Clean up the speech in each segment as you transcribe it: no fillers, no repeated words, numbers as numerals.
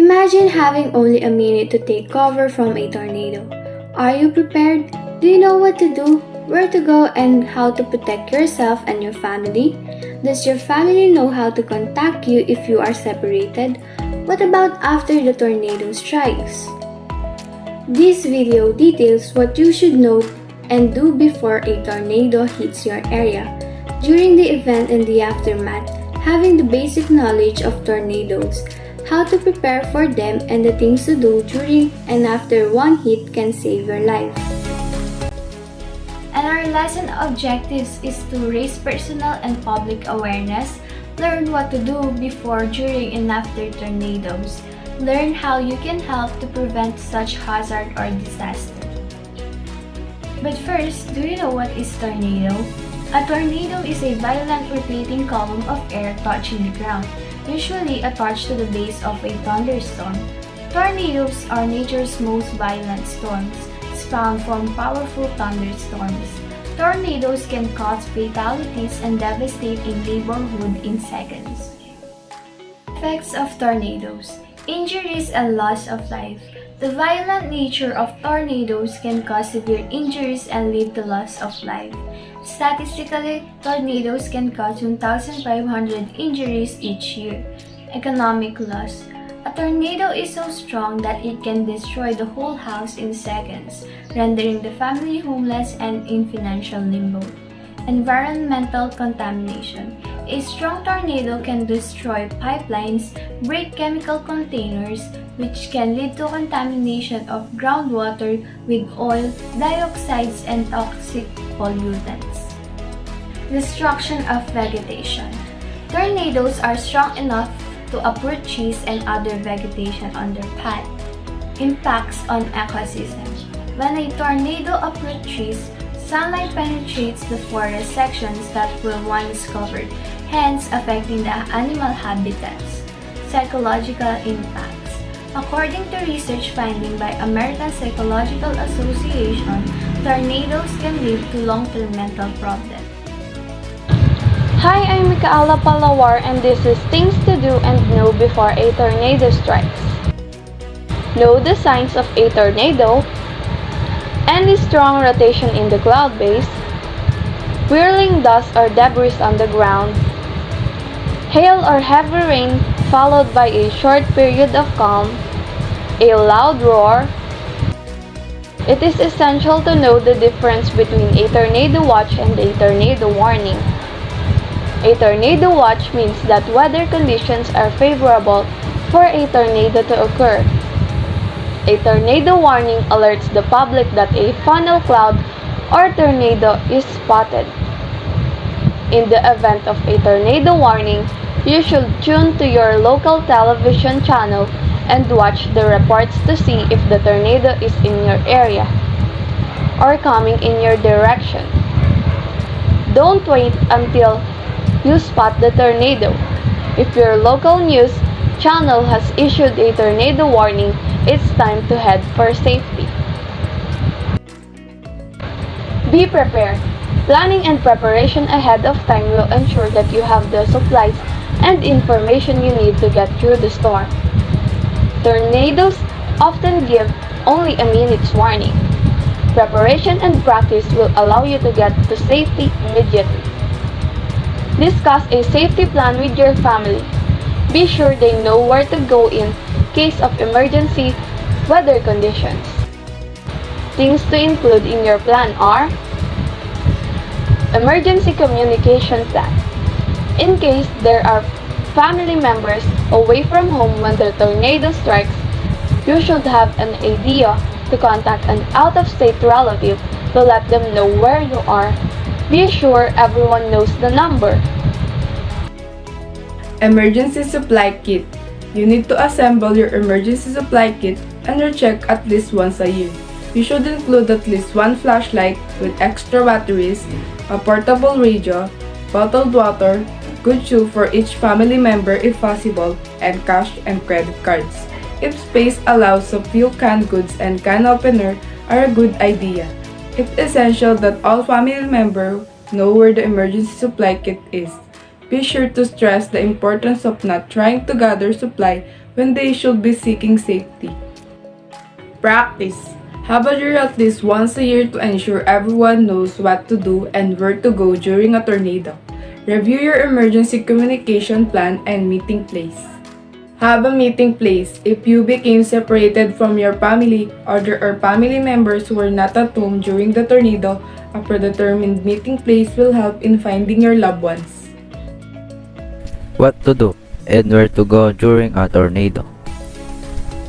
Imagine having only a minute to take cover from a tornado. Are you prepared? Do you know what to do, where to go, and how to protect yourself and your family? Does your family know how to contact you if you are separated? What about after the tornado strikes? This video details what you should know and do before a tornado hits your area. During the event and the aftermath, having the basic knowledge of tornadoes, how to prepare for them, and the things to do during and after one hit can save your life. And our lesson objectives is to raise personal and public awareness, learn what to do before, during, and after tornadoes, learn how you can help to prevent such hazard or disaster. But first, do you know what is tornado? A tornado is a violent rotating column of air touching the ground, usually attached to the base of a thunderstorm. Tornadoes are nature's most violent storms, spawned from powerful thunderstorms. Tornadoes can cause fatalities and devastate a neighborhood in seconds. Effects of tornadoes: injuries and loss of life. The violent nature of tornadoes can cause severe injuries and lead to loss of life. Statistically, tornadoes can cause 1,500 injuries each year. Economic loss. A tornado is so strong that it can destroy the whole house in seconds, rendering the family homeless and in financial limbo. Environmental contamination. A strong tornado can destroy pipelines, break chemical containers, which can lead to contamination of groundwater with oil, dioxides, and toxic pollutants. Destruction of vegetation. Tornadoes are strong enough to uproot trees and other vegetation on their path. Impacts on ecosystems. When a tornado uproots trees, sunlight penetrates the forest sections that were once covered, hence affecting the animal habitats. Psychological impacts. According to research finding by American Psychological Association, tornadoes can lead to long-term mental problems. Hi, I'm Michaella Palawar and this is things to do and know before a tornado strikes. Know the signs of a tornado, any strong rotation in the cloud base, whirling dust or debris on the ground, hail or heavy rain followed by a short period of calm, a loud roar. It is essential to know the difference between a tornado watch and a tornado warning. A tornado watch means that weather conditions are favorable for a tornado to occur. A tornado warning alerts the public that a funnel cloud or tornado is spotted. In the event of a tornado warning, you should tune to your local television channel and watch the reports to see if the tornado is in your area or coming in your direction. Don't wait until you spot the tornado. If your local news channel has issued a tornado warning, it's time to head for safety. Be prepared. Planning and preparation ahead of time will ensure that you have the supplies and information you need to get through the storm. Tornadoes often give only a minute's warning. Preparation and practice will allow you to get to safety immediately. Discuss a safety plan with your family. Be sure they know where to go in case of emergency weather conditions. Things to include in your plan are: emergency communication plan. In case there are family members away from home when the tornado strikes, you should have an idea to contact an out-of-state relative to let them know where you are. Be sure everyone knows the number. Emergency supply kit. You need to assemble your emergency supply kit and recheck at least once a year. You should include at least one flashlight with extra batteries, a portable radio, bottled water, good shoe for each family member if possible, and cash and credit cards. If space allows, a few canned goods and can opener are a good idea. It's essential that all family members know where the emergency supply kit is. Be sure to stress the importance of not trying to gather supply when they should be seeking safety. Practice. Have a drill at least once a year to ensure everyone knows what to do and where to go during a tornado. Review your emergency communication plan and meeting place. Have a meeting place. If you became separated from your family or there are family members who were not at home during the tornado, a predetermined meeting place will help in finding your loved ones. What to do and where to go during a tornado.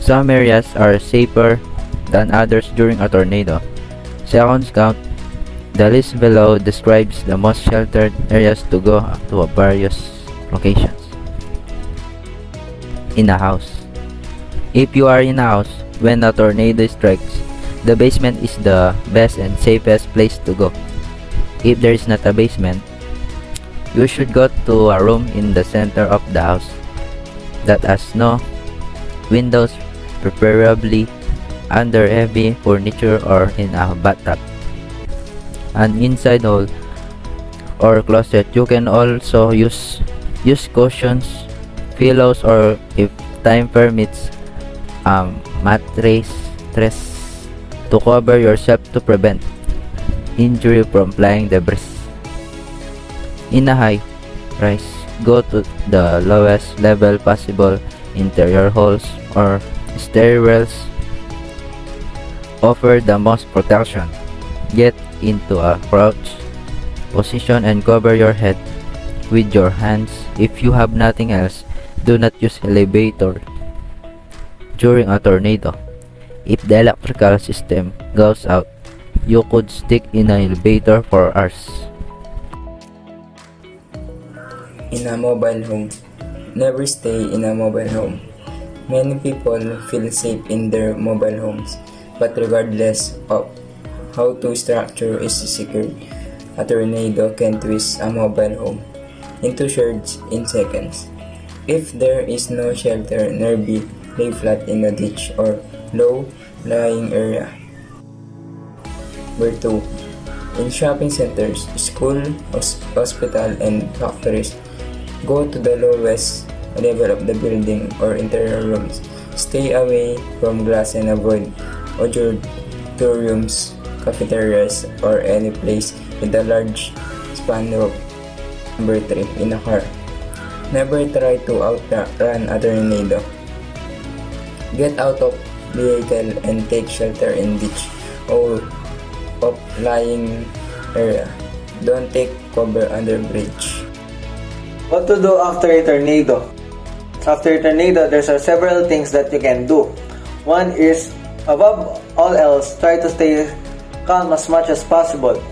Some areas are safer than others during a tornado. Seconds count. The list below describes the most sheltered areas to go to various locations. In a house. If you are in a house when a tornado strikes, the basement is the best and safest place to go. If there is not a basement, you should go to a room in the center of the house that has no windows, preferably under heavy furniture or in a bathtub. An inside hall or closet. You can also use cushions, pillows, or if time permits, mattress to cover yourself to prevent injury from flying debris. In a high rise, go to the lowest level possible. Interior halls or stairwells offer the most protection. Get into a crouch position and cover your head with your hands. If you have nothing else, do not use elevator during a tornado. If the electrical system goes out, you could stick in an elevator for hours. In a mobile home. Never stay in a mobile home. Many people feel safe in their mobile homes, but regardless of how to structure is secured, a tornado can twist a mobile home into shards in seconds. If there is no shelter nearby, lay flat in a ditch or low-lying area. Number 2. In shopping centers, school, hospital, and factories, go to the lowest level of the building or interior rooms. Stay away from glass and avoid auditoriums, cafeterias, or any place with a large span roof. Number 3. In a car. Never try to outrun a tornado. Get out of vehicle and take shelter in ditch or lying area. Don't take cover under bridge. What to do after a tornado? After a tornado, there are several things that you can do. One is, above all else, try to stay calm as much as possible.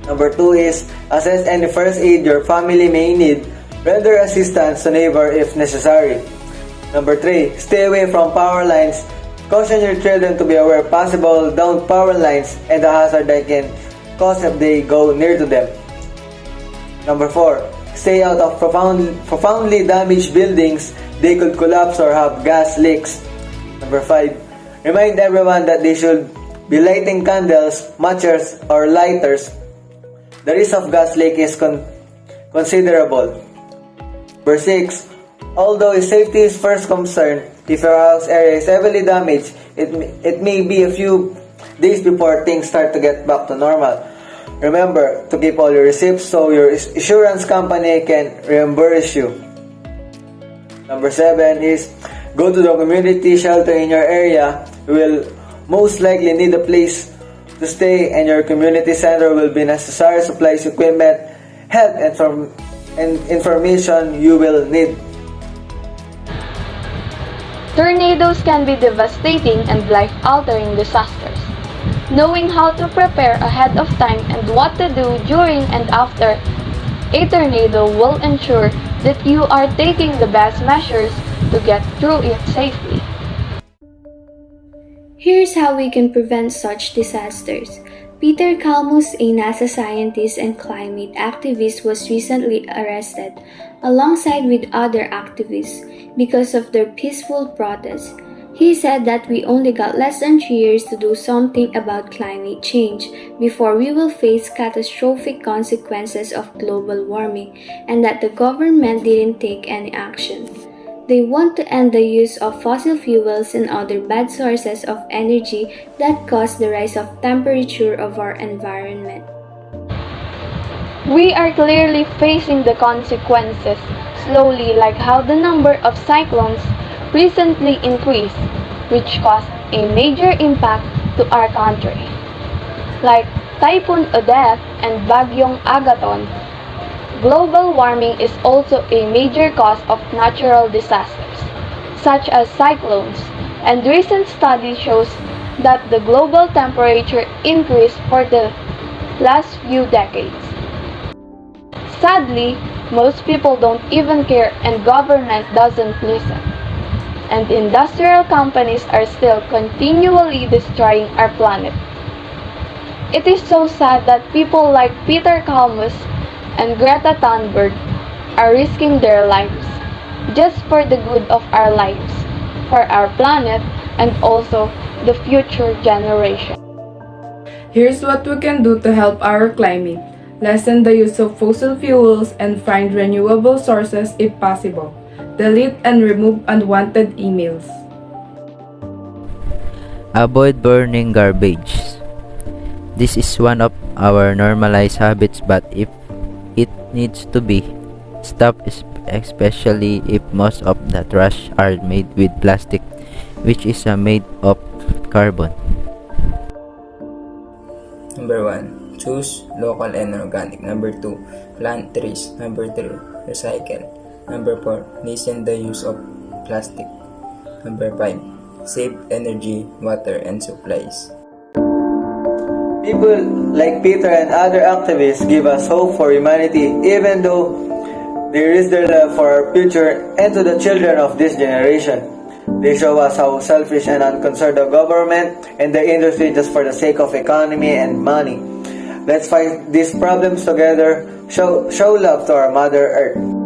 Number 2 is, assess any first aid your family may need. Render assistance to neighbor if necessary. Number 3, stay away from power lines. Caution your children to be aware of possible downed power lines and the hazard they can cause if they go near to them. Number 4, stay out of profoundly damaged buildings. They could collapse or have gas leaks. Number 5, remind everyone that they should be lighting candles, matches, or lighters. The risk of gas leak is considerable. Number 6, although safety is first concern, if your house area is heavily damaged, it may be a few days before things start to get back to normal. Remember to keep all your receipts so your insurance company can reimburse you. Number 7 is, go to the community shelter in your area. You will most likely need a place to stay, and your community center will be necessary supplies, equipment, help, and information you will need. Tornadoes can be devastating and life-altering disasters. Knowing how to prepare ahead of time and what to do during and after a tornado will ensure that you are taking the best measures to get through it safely. Here's how we can prevent such disasters. Peter Kalmus, a NASA scientist and climate activist, was recently arrested alongside with other activists because of their peaceful protests. He said that we only got less than 3 years to do something about climate change before we will face catastrophic consequences of global warming, and that the government didn't take any action. They want to end the use of fossil fuels and other bad sources of energy that cause the rise of temperature of our environment. We are clearly facing the consequences slowly, like how the number of cyclones recently increased, which caused a major impact to our country. Like Typhoon Odette and Bagyong Agaton, global warming is also a major cause of natural disasters, such as cyclones, and recent study shows that the global temperature increased for the last few decades. Sadly, most people don't even care and government doesn't listen. And industrial companies are still continually destroying our planet. It is so sad that people like Peter Kalmus and Greta Thunberg are risking their lives just for the good of our lives, for our planet, and also the future generation. Here's what we can do to help our climate. Lessen the use of fossil fuels and find renewable sources if possible. Delete and remove unwanted emails. Avoid burning garbage. This is one of our normalized habits, but if it needs to be stopped, especially if most of the trash are made with plastic, which is made of carbon. Number 1. Choose local and organic. Number 2. Plant trees. Number 3. Recycle. Number 4. Lessen the use of plastic. Number 5. Save energy, water, and supplies. People like Peter and other activists give us hope for humanity, even though they risk their life for our future and to the children of this generation. They show us how selfish and unconcerned the government and the industry just for the sake of economy and money. Let's fight these problems together. Show love to our Mother Earth.